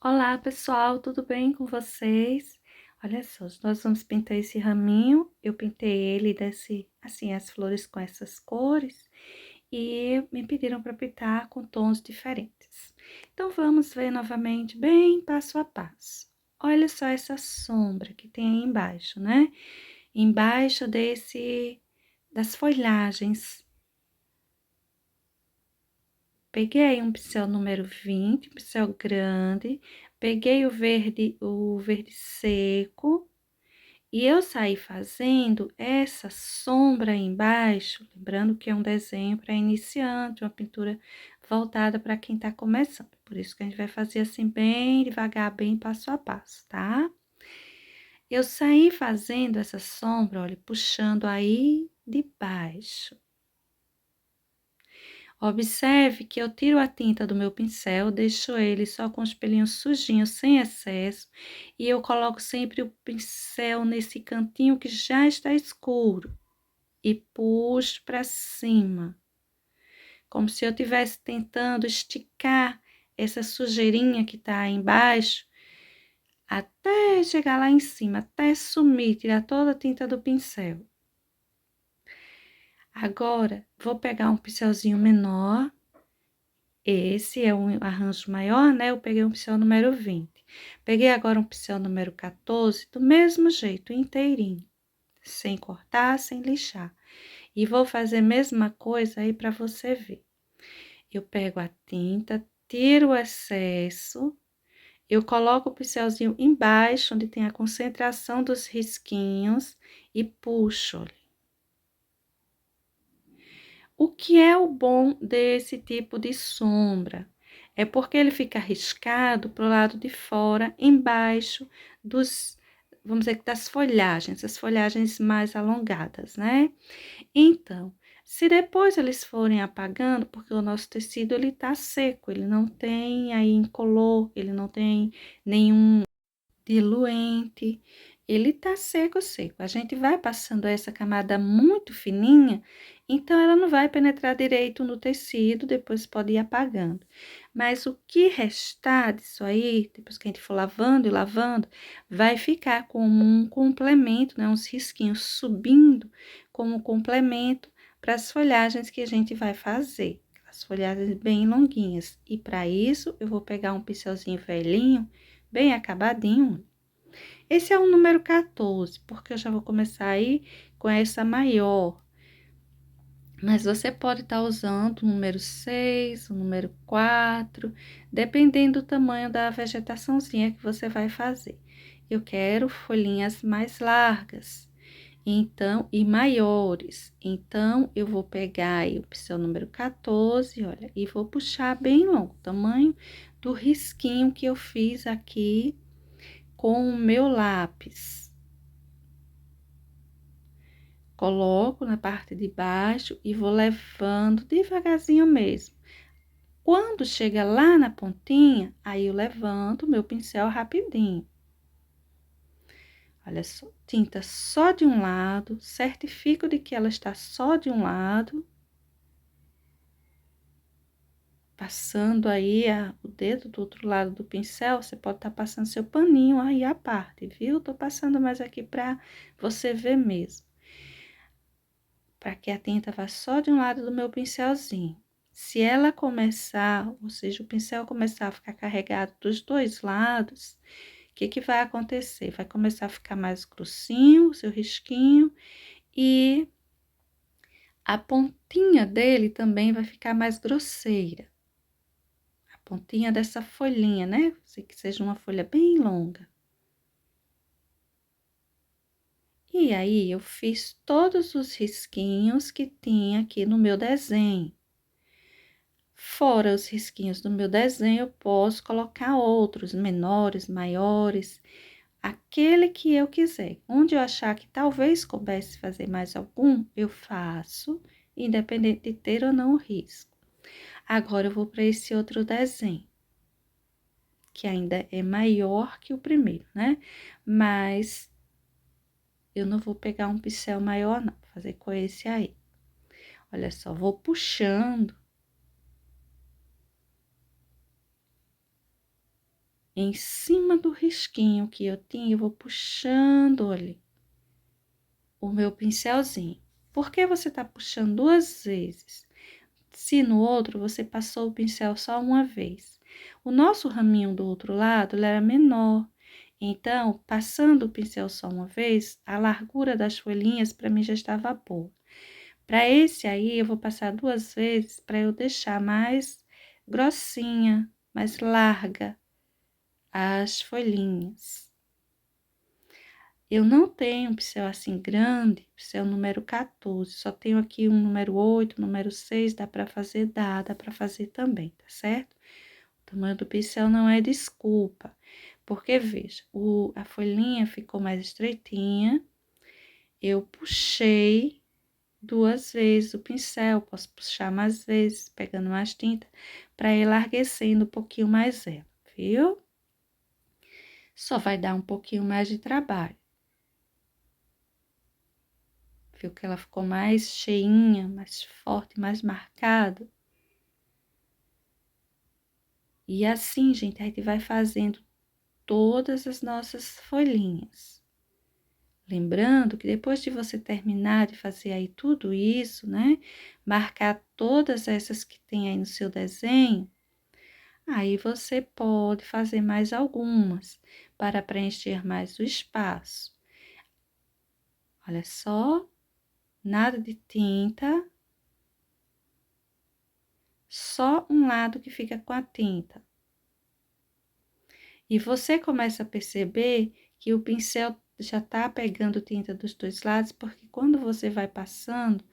Olá, pessoal, tudo bem com vocês? Olha só, nós vamos pintar esse raminho. Eu pintei ele desse, assim, as flores com essas cores e me pediram para pintar com tons diferentes. Então, vamos ver novamente, bem passo a passo. Olha só essa sombra que tem aí embaixo, né? Embaixo das folhagens. Peguei um pincel número 20, um pincel grande, peguei o verde seco, e eu saí fazendo essa sombra aí embaixo, lembrando que é um desenho para iniciante, uma pintura voltada para quem tá começando. Por isso que a gente vai fazer assim bem devagar, bem passo a passo, tá? Eu saí fazendo essa sombra, olha, puxando aí de baixo. Observe que eu tiro a tinta do meu pincel, deixo ele só com os pelinhos sujinhos, sem excesso, e eu coloco sempre o pincel nesse cantinho que já está escuro e puxo para cima, como se eu estivesse tentando esticar essa sujeirinha que tá aí embaixo, até chegar lá em cima, até sumir, tirar toda a tinta do pincel. Agora, vou pegar um pincelzinho menor. Esse é um arranjo maior, né? Eu peguei um pincel número 20. Peguei agora um pincel número 14, do mesmo jeito, inteirinho, sem cortar, sem lixar. E vou fazer a mesma coisa aí para você ver. Eu pego a tinta, tiro o excesso, eu coloco o pincelzinho embaixo, onde tem a concentração dos risquinhos, e puxo, olha. O que é o bom desse tipo de sombra? É porque ele fica riscado para o lado de fora, embaixo vamos dizer, das folhagens, as folhagens mais alongadas, né? Então, se depois eles forem apagando, porque o nosso tecido ele tá seco, ele não tem aí incolor, ele não tem nenhum diluente, ele tá seco, seco. A gente vai passando essa camada muito fininha, então ela não vai penetrar direito no tecido, depois pode ir apagando. Mas o que restar disso aí, depois que a gente for lavando e lavando, vai ficar como um complemento, né? Uns risquinhos subindo como complemento para as folhagens que a gente vai fazer. As folhagens bem longuinhas. E para isso, eu vou pegar um pincelzinho velhinho, bem acabadinho. Esse é o número 14, porque eu já vou começar aí com essa maior. Mas você pode estar usando o número 6, o número 4, dependendo do tamanho da vegetaçãozinha que você vai fazer. Eu quero folhinhas mais largas, então, e maiores. Então, eu vou pegar aí o pincel número 14, olha, e vou puxar bem longo, o tamanho do risquinho que eu fiz aqui com o meu lápis. Coloco na parte de baixo e vou levando devagarzinho mesmo. Quando chega lá na pontinha, aí eu levanto o meu pincel rapidinho. Olha só, tinta só de um lado, certifico de que ela está só de um lado. Passando aí o dedo do outro lado do pincel, você pode estar passando seu paninho aí à parte, viu? Tô passando mais aqui para você ver mesmo. Para que a tinta vá só de um lado do meu pincelzinho. Se ela começar, ou seja, o pincel começar a ficar carregado dos dois lados, o que que vai acontecer? Vai começar a ficar mais grossinho o seu risquinho e a pontinha dele também vai ficar mais grosseira. A pontinha dessa folhinha, né? Que seja uma folha bem longa. E aí, eu fiz todos os risquinhos que tinha aqui no meu desenho. Fora os risquinhos do meu desenho, eu posso colocar outros, menores, maiores, aquele que eu quiser. Onde eu achar que talvez coubesse fazer mais algum, eu faço, independente de ter ou não o risco. Agora, eu vou para esse outro desenho, que ainda é maior que o primeiro, né? Mas eu não vou pegar um pincel maior, não, vou fazer com esse aí. Olha só, vou puxando em cima do risquinho que eu tinha, eu vou puxando, olha, o meu pincelzinho. Por que você tá puxando 2 vezes? Se no outro você passou o pincel só uma vez. O nosso raminho do outro lado, ele era menor. Então, passando o pincel só uma vez, a largura das folhinhas para mim já estava boa. Para esse aí, eu vou passar 2 vezes para eu deixar mais grossinha, mais larga as folhinhas. Eu não tenho um pincel assim grande, pincel número 14, só tenho aqui um número 8, número 6, dá para fazer também, tá certo? O tamanho do pincel não é desculpa, porque veja, a folhinha ficou mais estreitinha, eu puxei 2 vezes o pincel, posso puxar mais vezes, pegando mais tinta, para ir larguecendo um pouquinho mais ela, viu? Só vai dar um pouquinho mais de trabalho. Viu que ela ficou mais cheinha, mais forte, mais marcada. E assim, gente, a gente vai fazendo todas as nossas folhinhas. Lembrando que depois de você terminar de fazer aí tudo isso, né? Marcar todas essas que tem aí no seu desenho, aí você pode fazer mais algumas para preencher mais o espaço. Olha só, nada de tinta, só um lado que fica com a tinta. E você começa a perceber que o pincel já tá pegando tinta dos 2 lados, porque quando você vai passando,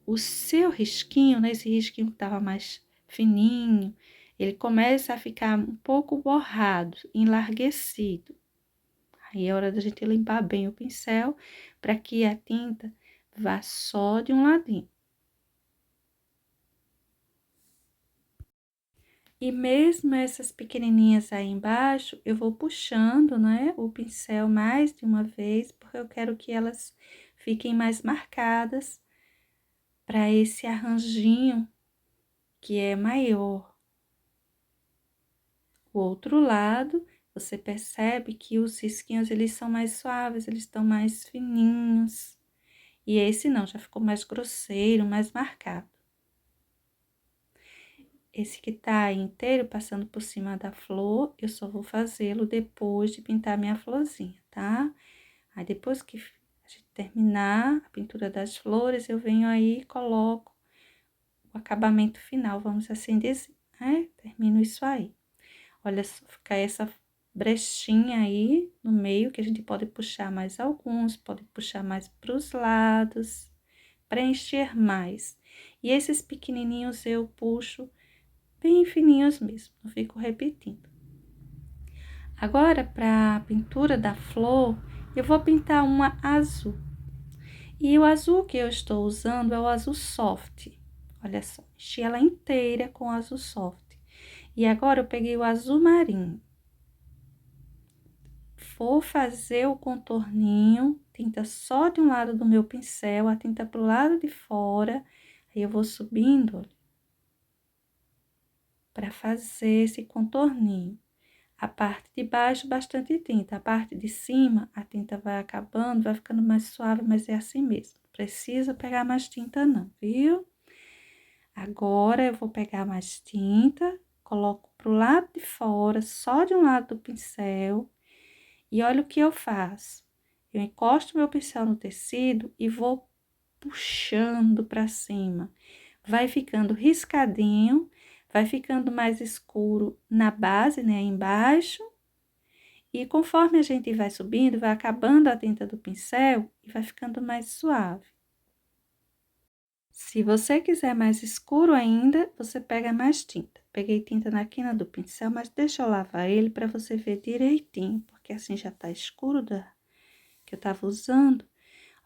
o seu risquinho, né, esse risquinho que tava mais fininho, ele começa a ficar um pouco borrado, enlarguecido. Aí é hora da gente limpar bem o pincel, para que a tinta vá só de um ladinho. E mesmo essas pequenininhas aí embaixo, eu vou puxando, né, o pincel mais de uma vez, porque eu quero que elas fiquem mais marcadas para esse arranjinho que é maior. O outro lado, você percebe que os risquinhos, eles são mais suaves, eles estão mais fininhos. E esse não, já ficou mais grosseiro, mais marcado. Esse que tá aí inteiro, passando por cima da flor, eu só vou fazê-lo depois de pintar minha florzinha, tá? Aí, depois que a gente terminar a pintura das flores, eu venho aí e coloco o acabamento final, vamos assim dizer, né? Termino isso aí. Olha só, fica essa brechinha aí no meio, que a gente pode puxar mais alguns, pode puxar mais pros lados, preencher mais. E esses pequenininhos eu puxo bem fininhos mesmo, não fico repetindo. Agora, para a pintura da flor, eu vou pintar uma azul. E o azul que eu estou usando é o azul soft. Olha só, enchi ela inteira com azul soft. E agora eu peguei o azul marinho. Vou fazer o contorninho, tinta só de um lado do meu pincel, a tinta pro lado de fora. Aí eu vou subindo, olha, para fazer esse contorninho. A parte de baixo, bastante tinta. A parte de cima, a tinta vai acabando, vai ficando mais suave, mas é assim mesmo. Precisa pegar mais tinta não, viu? Agora, eu vou pegar mais tinta, coloco pro lado de fora, só de um lado do pincel. E olha o que eu faço. Eu encosto meu pincel no tecido e vou puxando para cima. Vai ficando riscadinho, vai ficando mais escuro na base, né, embaixo. E conforme a gente vai subindo, vai acabando a tinta do pincel e vai ficando mais suave. Se você quiser mais escuro ainda, você pega mais tinta. Peguei tinta na quina do pincel, mas deixa eu lavar ele para você ver direitinho, porque assim já tá escuro que eu tava usando.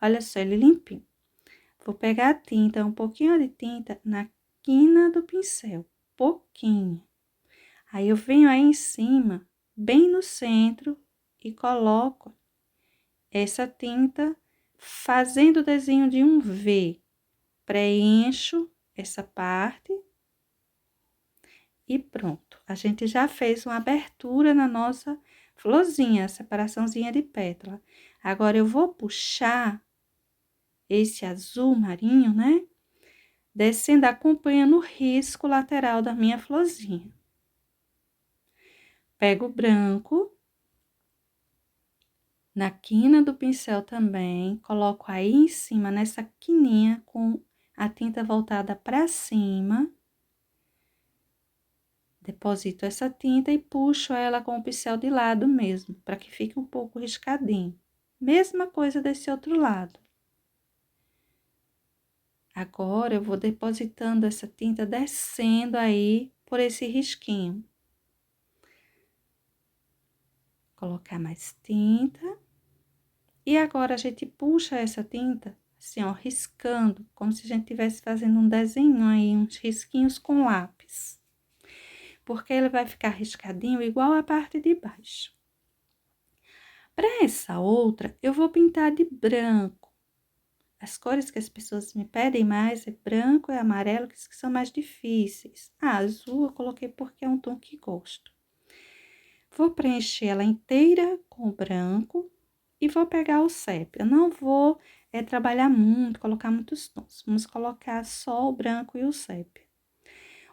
Olha só ele limpinho. Vou pegar a tinta, um pouquinho de tinta na quina do pincel, pouquinho. Aí eu venho aí em cima, bem no centro, e coloco essa tinta fazendo o desenho de um V. Preencho essa parte e pronto. a gente já fez uma abertura na nossa florzinha, separaçãozinha de pétala. Agora, eu vou puxar esse azul marinho, né? Descendo, acompanhando o risco lateral da minha florzinha. Pego o branco, na quina do pincel também, coloco aí em cima, nessa quininha, com a tinta voltada para cima. Deposito essa tinta e puxo ela com o pincel de lado mesmo, para que fique um pouco riscadinho. Mesma coisa desse outro lado. Agora, eu vou depositando essa tinta, descendo aí por esse risquinho. Colocar mais tinta. E agora, a gente puxa essa tinta, assim, ó, riscando, como se a gente estivesse fazendo um desenho aí, uns risquinhos com lápis. Porque ele vai ficar riscadinho igual a parte de baixo. Para essa outra, eu vou pintar de branco. As cores que as pessoas me pedem mais é branco e amarelo, que são mais difíceis. Azul eu coloquei porque é um tom que gosto. Vou preencher ela inteira com branco e vou pegar o sépia. Eu não vou trabalhar muito, colocar muitos tons. Vamos colocar só o branco e o sépia.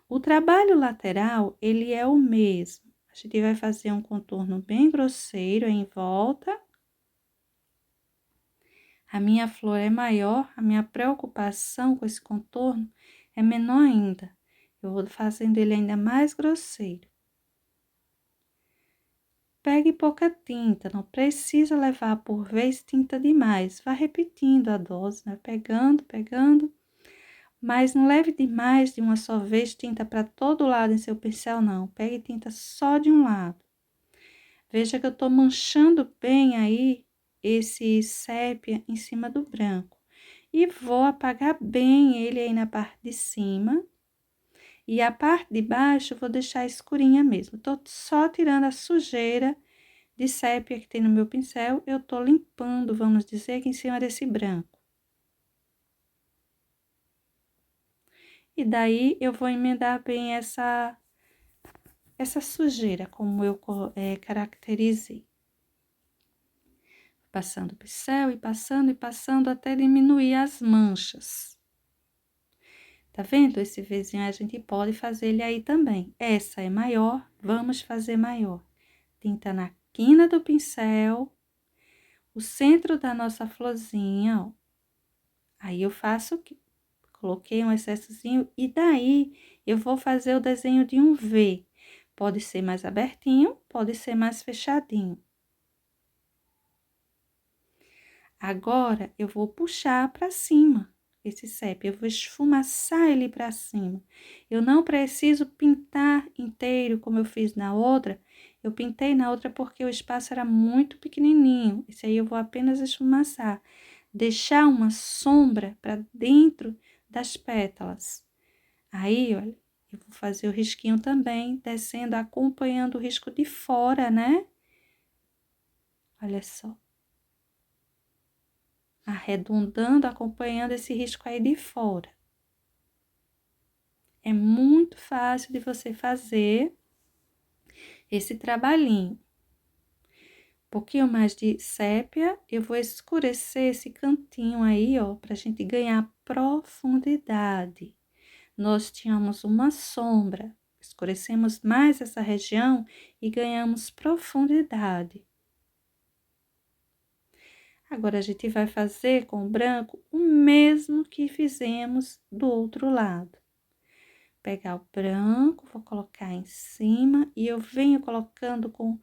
O trabalho lateral, ele é o mesmo. A gente vai fazer um contorno bem grosseiro em volta. A minha flor é maior, a minha preocupação com esse contorno é menor ainda. Eu vou fazendo ele ainda mais grosseiro. Pegue pouca tinta, não precisa levar por vez tinta demais. Vá repetindo a dose, né? Pegando. Mas não leve demais de uma só vez tinta para todo lado em seu pincel, não. Pegue tinta só de um lado. Veja que eu tô manchando bem aí esse sépia em cima do branco. E vou apagar bem ele aí na parte de cima. E a parte de baixo eu vou deixar escurinha mesmo. Tô só tirando a sujeira de sépia que tem no meu pincel. Eu tô limpando, vamos dizer, aqui em cima desse branco. E daí, eu vou emendar bem essa sujeira, como eu caracterizei. Passando o pincel e passando até diminuir as manchas. Tá vendo? Esse vizinho a gente pode fazer ele aí também. Essa é maior, vamos fazer maior. Tinta na quina do pincel, o centro da nossa florzinha, ó. Aí eu faço aqui, coloquei um excessozinho e daí eu vou fazer o desenho de um V. Pode ser mais abertinho, pode ser mais fechadinho. Agora, eu vou puxar para cima esse sépia, eu vou esfumaçar ele para cima. Eu não preciso pintar inteiro como eu fiz na outra. Eu pintei na outra porque o espaço era muito pequenininho. Esse aí eu vou apenas esfumaçar. Deixar uma sombra para dentro das pétalas. Aí, olha, eu vou fazer o risquinho também, descendo, acompanhando o risco de fora, né? Olha só. Arredondando, acompanhando esse risco aí de fora. É muito fácil de você fazer esse trabalhinho. Um pouquinho mais de sépia, eu vou escurecer esse cantinho aí, ó, pra gente ganhar profundidade. Nós tínhamos uma sombra, escurecemos mais essa região e ganhamos profundidade. Agora, a gente vai fazer com o branco o mesmo que fizemos do outro lado. Pegar o branco, vou colocar em cima e eu venho colocando com,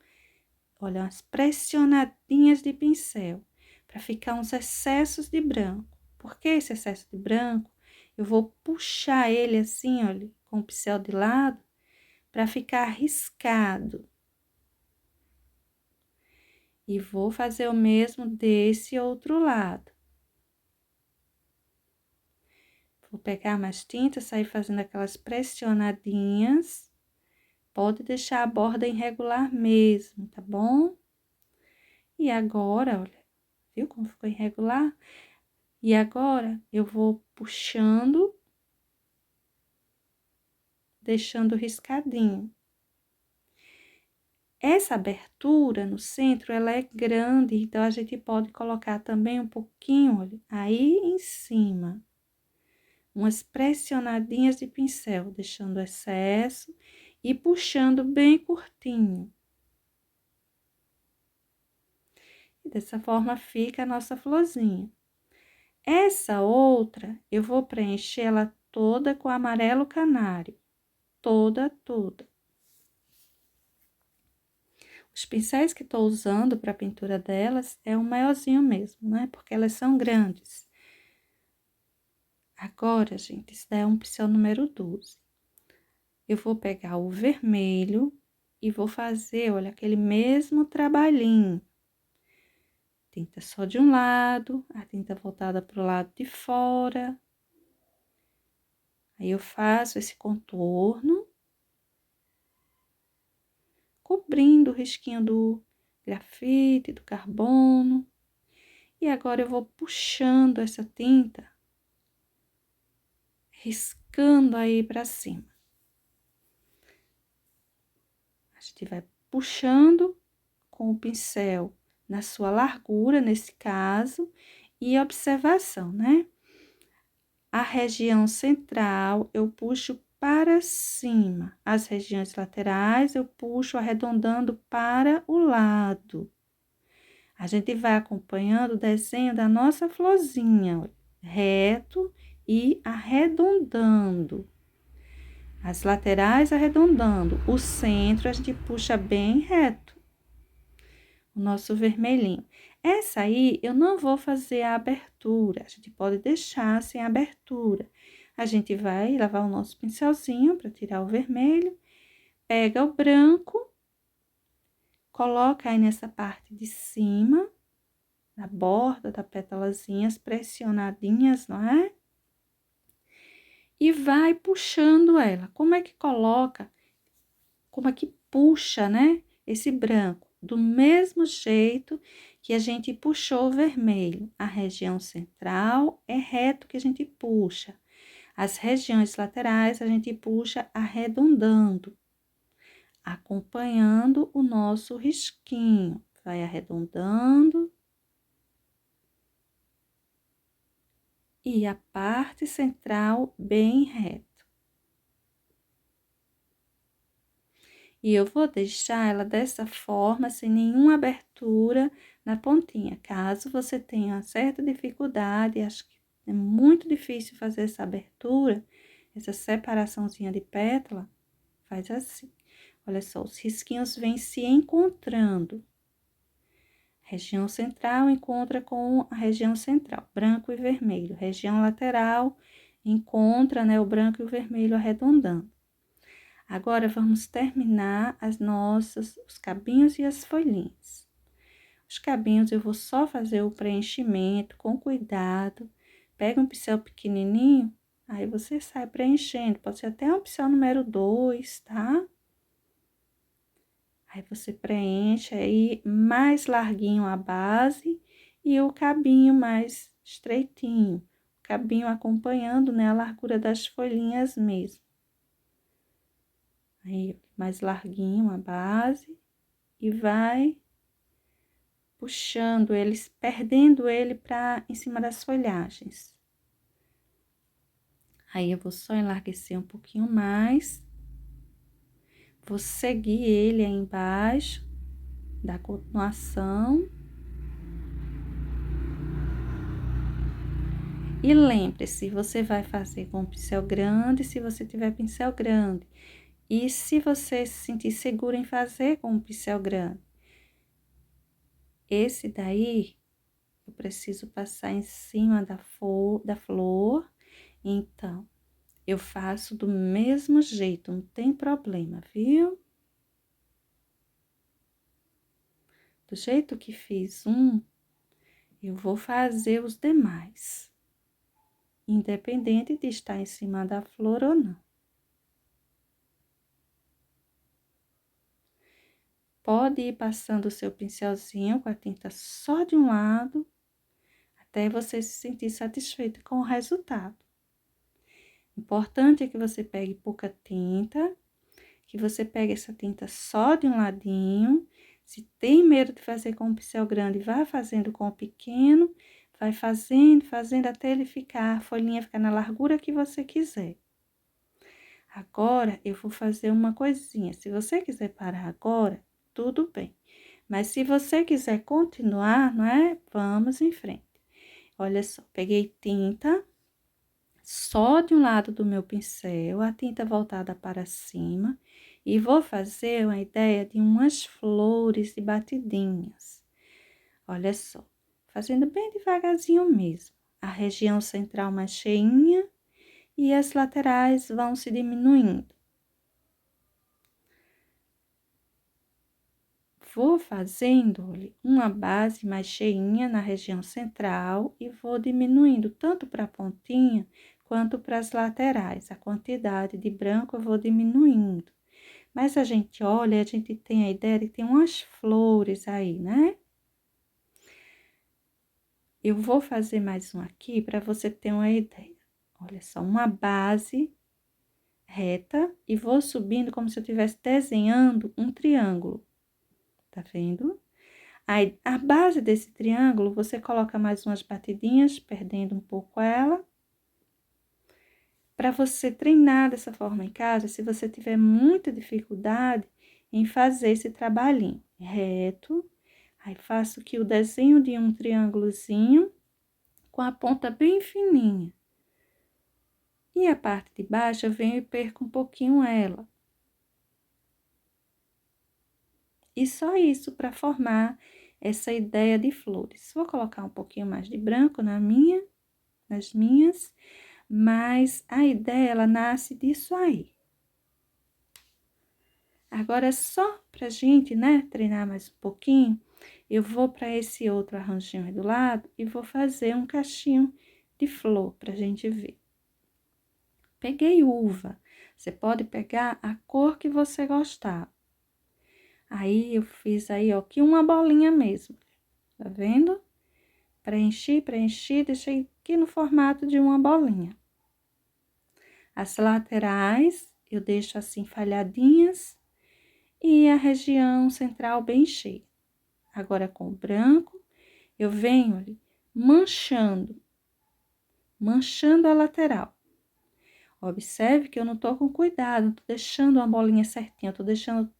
olha, umas pressionadinhas de pincel, para ficar uns excessos de branco. Por que esse excesso de branco? Eu vou puxar ele assim, olha, com o pincel de lado, para ficar riscado. E vou fazer o mesmo desse outro lado. Vou pegar mais tinta, sair fazendo aquelas pressionadinhas. Pode deixar a borda irregular mesmo, tá bom? E agora, olha, viu como ficou irregular? E agora, eu vou puxando, deixando riscadinho. Essa abertura no centro, ela é grande, então a gente pode colocar também um pouquinho, olha, aí em cima. Umas pressionadinhas de pincel, deixando o excesso e puxando bem curtinho. E dessa forma fica a nossa florzinha. Essa outra, eu vou preencher ela toda com amarelo canário. Toda. Os pincéis que estou usando para a pintura delas é o maiorzinho mesmo, né? Porque elas são grandes. Agora, gente, esse daí é um pincel número 12. Eu vou pegar o vermelho e vou fazer, olha, aquele mesmo trabalhinho. Tinta só de um lado, a tinta voltada para o lado de fora. Aí eu faço esse contorno, cobrindo o risquinho do grafite, do carbono. E agora eu vou puxando essa tinta, riscando aí para cima. A gente vai puxando com o pincel na sua largura, nesse caso, e observação, né? A região central eu puxo para cima, as regiões laterais eu puxo arredondando para o lado. A gente vai acompanhando o desenho da nossa florzinha, reto e arredondando. As laterais arredondando, o centro a gente puxa bem reto. O nosso vermelhinho. Essa aí eu não vou fazer a abertura, a gente pode deixar sem abertura. A gente vai lavar o nosso pincelzinho para tirar o vermelho, pega o branco, coloca aí nessa parte de cima, na borda da pétalazinhas pressionadinhas, não é? E vai puxando ela. Como é que coloca? Como é que puxa, né? Esse branco. Do mesmo jeito que a gente puxou o vermelho. A região central é reto que a gente puxa. As regiões laterais a gente puxa arredondando, acompanhando o nosso risquinho. Vai arredondando. E a parte central bem reta. E eu vou deixar ela dessa forma, sem nenhuma abertura na pontinha. Caso você tenha uma certa dificuldade, acho que é muito difícil fazer essa abertura, essa separaçãozinha de pétala, faz assim. Olha só, os risquinhos vêm se encontrando. Região central encontra com a região central, branco e vermelho. Região lateral encontra, né, o branco e o vermelho arredondando. Agora, vamos terminar os cabinhos e as folhinhas. Os cabinhos eu vou só fazer o preenchimento com cuidado. Pega um pincel pequenininho, aí você sai preenchendo. Pode ser até um pincel número 2, tá? Aí você preenche aí mais larguinho a base e o cabinho mais estreitinho. O cabinho acompanhando, né, a largura das folhinhas mesmo. Aí, mais larguinho a base e vai puxando eles, perdendo ele para em cima das folhagens. Aí, eu vou só enlarguecer um pouquinho mais. Vou seguir ele aí embaixo, dar continuação. E lembre-se, você vai fazer com pincel grande, se você tiver pincel grande. E se você se sentir seguro em fazer com um pincel grande. Esse daí, eu preciso passar em cima da flor. Então, eu faço do mesmo jeito, não tem problema, viu? Do jeito que fiz eu vou fazer os demais. Independente de estar em cima da flor ou não. Pode ir passando o seu pincelzinho com a tinta só de um lado, até você se sentir satisfeito com o resultado. Importante é que você pegue pouca tinta, que você pega essa tinta só de um ladinho. Se tem medo de fazer com o pincel grande, vá fazendo com o pequeno, vai fazendo, fazendo até ele ficar, a folhinha ficar na largura que você quiser. Agora, eu vou fazer uma coisinha. Se você quiser parar agora, tudo bem. Mas se você quiser continuar, não é? Vamos em frente. Olha só, peguei tinta só de um lado do meu pincel, a tinta voltada para cima, e vou fazer uma ideia de umas flores de batidinhas. Olha só, fazendo bem devagarzinho mesmo. A região central mais cheinha e as laterais vão se diminuindo. Vou fazendo, olha, uma base mais cheinha na região central e vou diminuindo tanto para a pontinha quanto para as laterais. A quantidade de branco eu vou diminuindo. Mas a gente olha, a gente tem a ideia de que tem umas flores aí, né? Eu vou fazer mais um aqui para você ter uma ideia. Olha só, uma base reta e vou subindo como se eu estivesse desenhando um triângulo. Tá vendo? Aí, a base desse triângulo, você coloca mais umas batidinhas, perdendo um pouco ela. Para você treinar dessa forma em casa, se você tiver muita dificuldade em fazer esse trabalhinho reto, aí faço aqui o desenho de um triângulozinho com a ponta bem fininha. E a parte de baixo eu venho e perco um pouquinho ela. E só isso para formar essa ideia de flores. Vou colocar um pouquinho mais de branco nas minhas, mas a ideia, ela nasce disso aí. Agora, só pra gente, né, treinar mais um pouquinho, eu vou para esse outro arranjinho aí do lado e vou fazer um cachinho de flor pra gente ver. Peguei uva, você pode pegar a cor que você gostar. Aí, eu fiz aí, ó, aqui uma bolinha mesmo, tá vendo? Preenchi, deixei aqui no formato de uma bolinha. As laterais, eu deixo assim falhadinhas e a região central bem cheia. Agora, com o branco, eu venho ali manchando a lateral. Observe que eu não tô com cuidado, não tô deixando uma bolinha certinha, eu tô deixando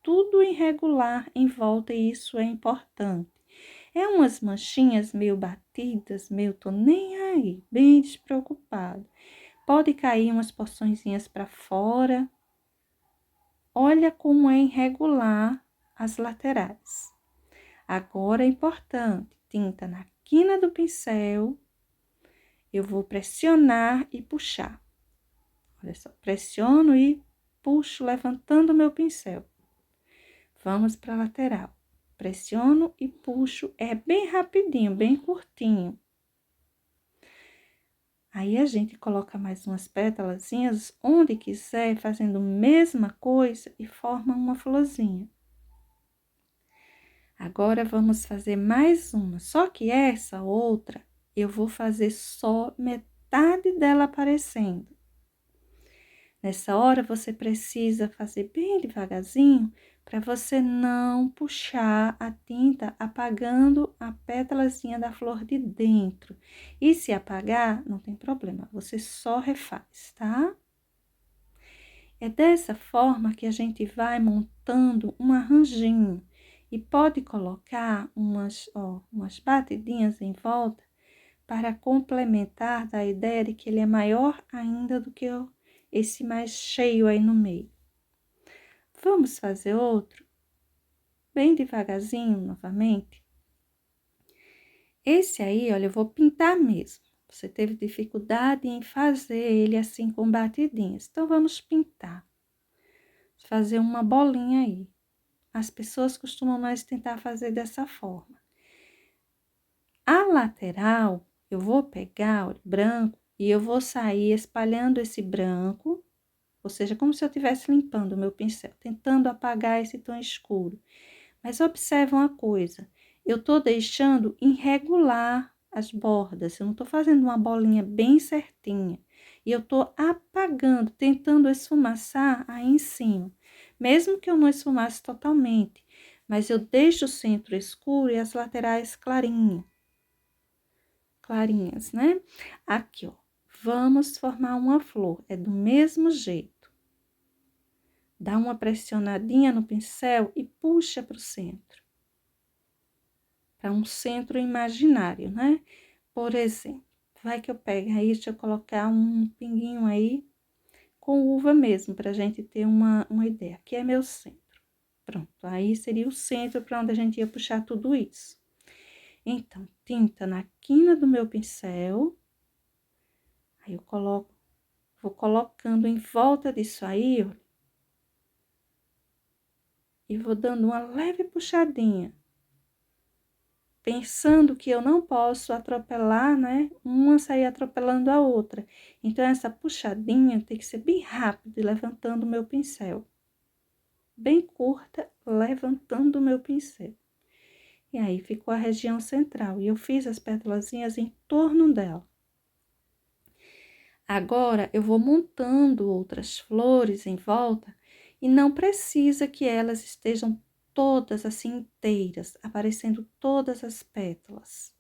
tudo irregular em volta e isso é importante. É umas manchinhas meio batidas, meio tô nem aí, bem despreocupado. Pode cair umas porçõezinhas para fora. Olha como é irregular as laterais. Agora é importante, tinta na quina do pincel, eu vou pressionar e puxar. Olha só, pressiono e puxo, levantando o meu pincel. Vamos para a lateral. Pressiono e puxo, é bem rapidinho, bem curtinho. Aí, a gente coloca mais umas pétalazinhas onde quiser, fazendo a mesma coisa e forma uma florzinha. Agora, vamos fazer mais uma, só que essa outra, eu vou fazer só metade dela aparecendo. Nessa hora, você precisa fazer bem devagarzinho, para você não puxar a tinta apagando a pétalazinha da flor de dentro. E se apagar, não tem problema, você só refaz, tá? É dessa forma que a gente vai montando um arranjinho. E pode colocar umas batidinhas em volta para complementar da ideia de que ele é maior ainda do que esse mais cheio aí no meio. Vamos fazer outro? Bem devagarzinho, novamente. Esse aí, olha, eu vou pintar mesmo. Você teve dificuldade em fazer ele assim com batidinhas. Então, vamos pintar. Fazer uma bolinha aí. As pessoas costumam mais tentar fazer dessa forma. A lateral, eu vou pegar o branco e eu vou sair espalhando esse branco, ou seja, como se eu estivesse limpando o meu pincel, tentando apagar esse tom escuro. Mas observe uma coisa, eu tô deixando irregular as bordas, eu não tô fazendo uma bolinha bem certinha. E eu tô apagando, tentando esfumaçar aí em cima. mesmo que eu não esfumasse totalmente, mas eu deixo o centro escuro e as laterais clarinhas, né? Aqui, ó, vamos formar uma flor, é do mesmo jeito. Dá uma pressionadinha no pincel e puxa para o centro. Para um centro imaginário, né? Por exemplo, vai que eu pego aí, deixa eu colocar um pinguinho aí com uva mesmo, para a gente ter uma ideia. Aqui é meu centro. Pronto, aí seria o centro para onde a gente ia puxar tudo isso. Então, tinta na quina do meu pincel. Aí eu coloco, vou colocando em volta disso aí, ó. E vou dando uma leve puxadinha. Pensando que eu não posso atropelar, né? Uma sair atropelando a outra. Então, essa puxadinha tem que ser bem rápida e levantando o meu pincel. Bem curta, levantando o meu pincel. E aí, ficou a região central. E eu fiz as pétalazinhas em torno dela. Agora, eu vou montando outras flores em volta e não precisa que elas estejam todas assim inteiras, aparecendo todas as pétalas.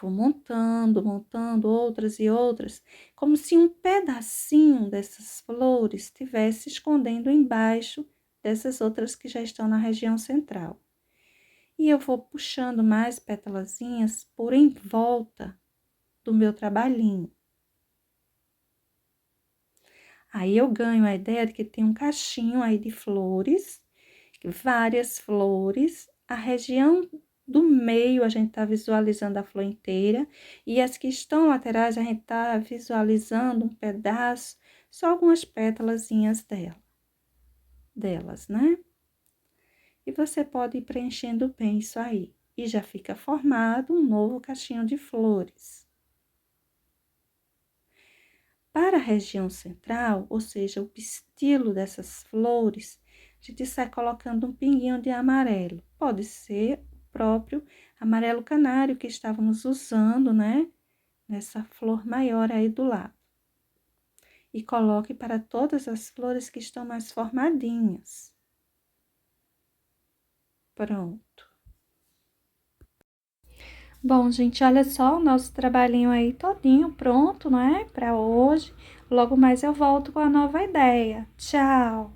Vou montando outras e outras, como se um pedacinho dessas flores estivesse escondendo embaixo dessas outras que já estão na região central. E eu vou puxando mais pétalazinhas por em volta do meu trabalhinho. Aí eu ganho a ideia de que tem um cachinho aí de flores, várias flores, a região do meio a gente tá visualizando a flor inteira, e as que estão laterais a gente tá visualizando um pedaço, só algumas pétalazinhas delas, né? E você pode ir preenchendo bem isso aí, e já fica formado um novo cachinho de flores. Para a região central, ou seja, o pistilo dessas flores, a gente sai colocando um pinguinho de amarelo. Pode ser o próprio amarelo canário que estávamos usando, né? Nessa flor maior aí do lado. E coloque para todas as flores que estão mais formadinhas. Pronto. Bom, gente, olha só o nosso trabalhinho aí todinho pronto, não é? Para hoje. Logo mais eu volto com a nova ideia. Tchau!